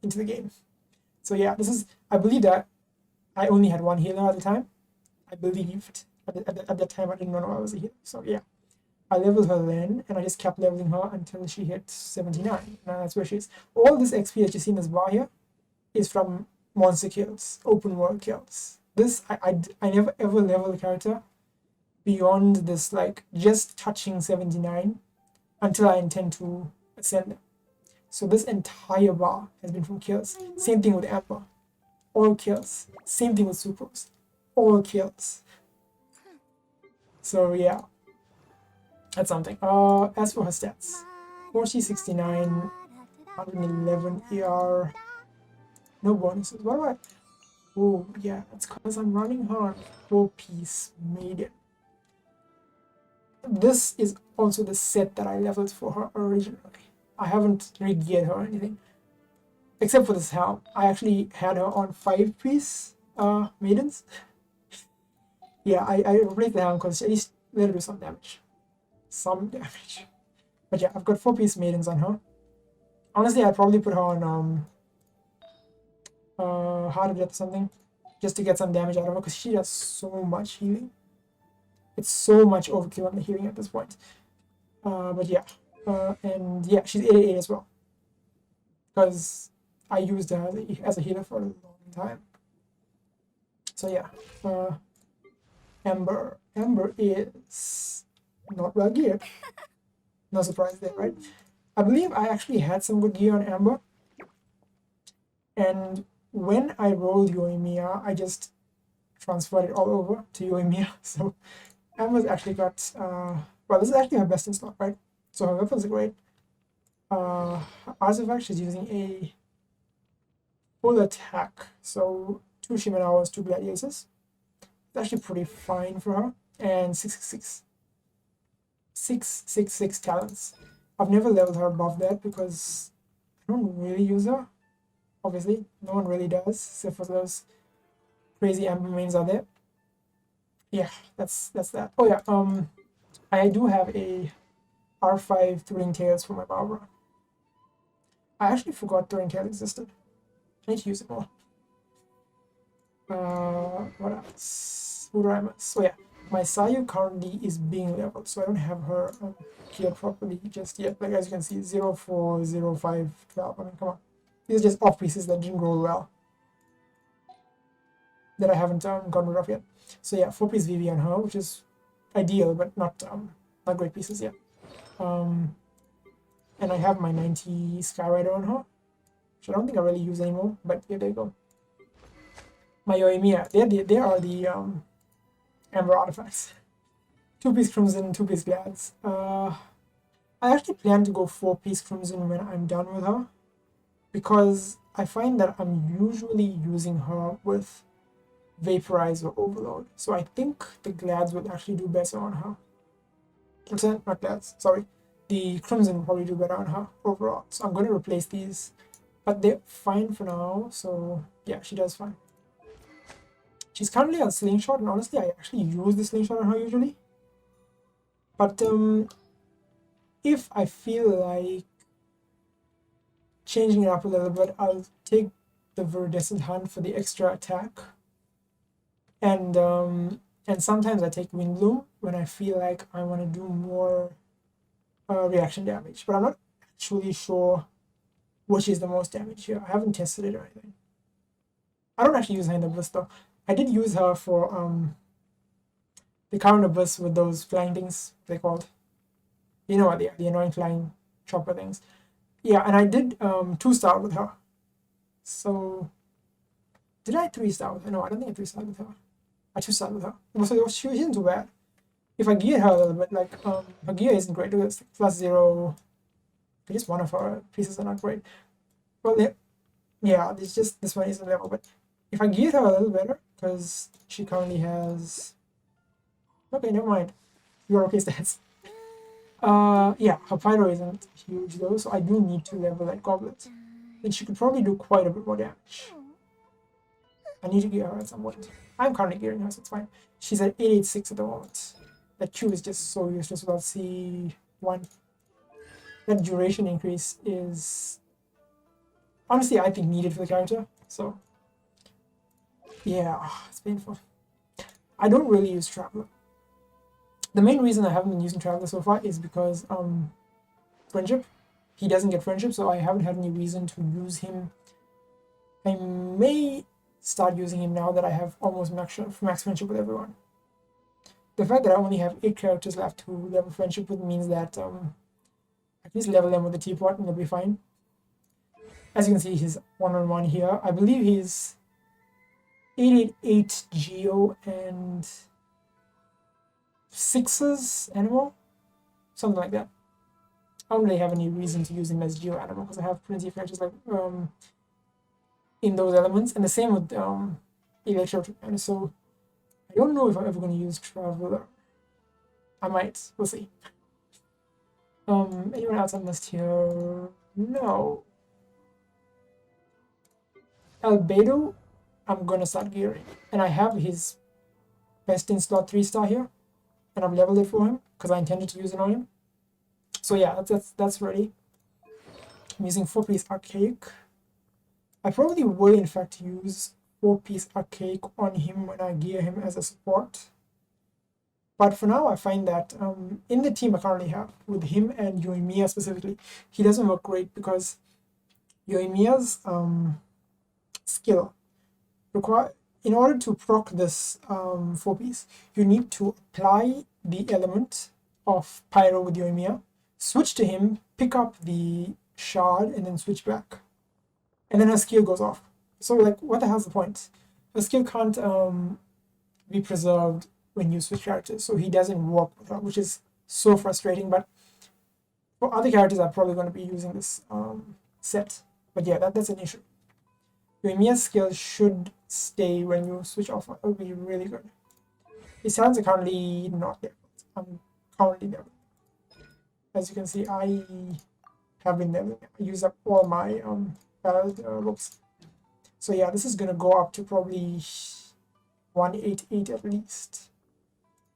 into the game. So yeah, I believe that I only had one healer at the time. I believed at that time I didn't know I was a healer. So yeah, I leveled her then, and I just kept leveling her until she hit 79. Now that's where she is. All this XP that you see in this bar here is from monster kills, open world kills. This I never ever level a character beyond this, like just touching 79 until I intend to ascend them. So this entire bar has been from kills. Same thing with Amber, all kills. Same thing with Sucrose, all kills. So yeah, that's something. As for her stats, 40, 69, 111 ER, no bonuses. What do I? Oh yeah, that's because I'm running her on 4-piece maiden. This is also the set that I leveled for her originally. I haven't re-geared her or anything. Except for this helm. I actually had her on 5-piece maidens. Yeah, I replaced the helm because at least let her do some damage. But yeah, I've got 4-piece maidens on her. Honestly, I'd probably put her on Heart of Death or something, just to get some damage out of her because she does so much healing. It's so much overkill on the healing at this point. But yeah, and yeah, she's 88 as well because I used her as a healer for a long time. So yeah, Amber is not well geared. No surprise there, right? I believe I actually had some good gear on Amber, and when I rolled Yoimiya, I just transferred it all over to Yoimiya. So Amber's actually got well, this is actually her best in slot, right? So her weapons are great. Artifact, she's using a full attack, so 2 Shimmer Hours, 2 Gladiators. It's actually pretty fine for her. And 666 talents. I've never leveled her above that because I don't really use her. Obviously, no one really does, except for those crazy Amber mains out there. Yeah, that's that. Oh yeah, I do have a R5 Thrilling Tales for my Barbara. I actually forgot Thrilling Tales existed. I need to use it more. What else? Who do I miss? So yeah, my Sayu currently is being leveled, so I don't have her geared properly just yet. Like as you can see, 0, 4, 0, 5, 12. I mean, come on. These are just off pieces that didn't roll well, that I haven't gotten rid of yet. So yeah, 4-piece VV on her, which is ideal, but not great pieces yet. And I have my 90 Skyrider on her, which I don't think I really use anymore, but yeah, there you go. My Yoimiya, they are the Amber artifacts. 2-piece Crimson, 2-piece Glads. I actually plan to go 4-piece Crimson when I'm done with her, because I find that I'm usually using her with Vaporize or Overload. So I think the Glads would actually do better on her. Not Glads, sorry. The Crimson will probably do better on her overall. So I'm going to replace these. But they're fine for now, so yeah, she does fine. She's currently on Slingshot, and honestly, I actually use the Slingshot on her usually. But if I feel like changing it up a little bit, I'll take the Viridescent Hunt for the extra attack. And sometimes I take Windbloom when I feel like I want to do more reaction damage. But I'm not actually sure which is the most damage here. I haven't tested it or anything. I don't actually use her in the Abyss though. I did use her for the current Abyss with those flying things they're called. You know what they are, the annoying flying chopper things. Yeah, and I did 2-star with her. So did I 3-star with her? No, I don't think I 3-starred with her. I 2-starred with her. So she isn't too bad. If I gear her a little bit, like her gear isn't great. It's +0. Just one of her pieces are not great. Well, yeah, it's just this one isn't level. But if I gear her a little better, because she currently has. Okay, never mind. You're okay stats. Yeah, her pyro isn't huge though, so I do need to level that goblet. Then she could probably do quite a bit more damage. I need to gear her at some point. I'm currently gearing her, so it's fine. She's at 886 at the moment. That Q is just so useless without C1. That duration increase is honestly, I think, needed for the character. So, yeah, it's painful. I don't really use Traveler. The main reason I haven't been using Traveler so far is because friendship. He doesn't get friendship, so I haven't had any reason to use him. I may start using him now that I have almost max friendship with everyone. The fact that I only have 8 characters left to level friendship with means that I can just level them with the teapot and they'll be fine. As you can see, he's 1-on-1 here. I believe he's 888 Geo and 6's animal, something like that. I don't really have any reason to use him as Geo animal because I have plenty of characters like in those elements, and the same with Electro. And so I don't know if I'm ever going to use Traveler. I might. We'll see. Anyone else on the list here? No. Albedo, I'm gonna start gearing, and I have his best in slot 3-star here, and I've leveled it for him because I intended to use it on him. So yeah, that's ready. I'm using 4-piece Archaic. I probably will in fact use 4-piece Archaic on him when I gear him as a support. But for now, I find that in the team I currently have, with him and Yoimiya specifically, he doesn't work great because Yoimiya's skill require, in order to proc this 4-piece, you need to apply the element of Pyro with Yoimiya, switch to him, pick up the shard, and then switch back. And then her skill goes off. So like, what the hell's the point? Her skill can't be preserved when you switch characters, so he doesn't work with her, which is so frustrating. But for other characters, I'm probably going to be using this set. But yeah, that's an issue. Yoimiya's skill should stay when you switch off. It will be really good. His talents are currently not leveled. I'm currently leveled. As you can see, I have been leveling. I used up all my books. So yeah, this is gonna go up to probably 188 at least.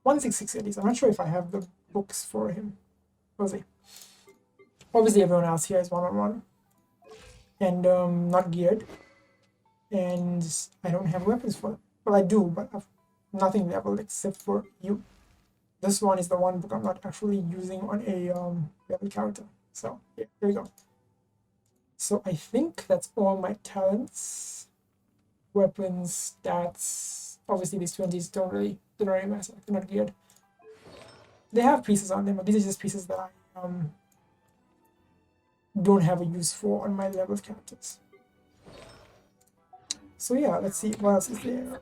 166 at least. I'm not sure if I have the books for him. We'll see. Obviously, everyone else here is 1-on-1 and not geared. And I don't have weapons for them. Well, I do, but I've nothing leveled except for you. This one is the one book I'm not actually using on a level character. So yeah, there we go. So I think that's all my talents, weapons, stats. Obviously, these 20s don't really matter. They're not geared. They have pieces on them, but these are just pieces that I don't have a use for on my level characters. So yeah, let's see what else is there.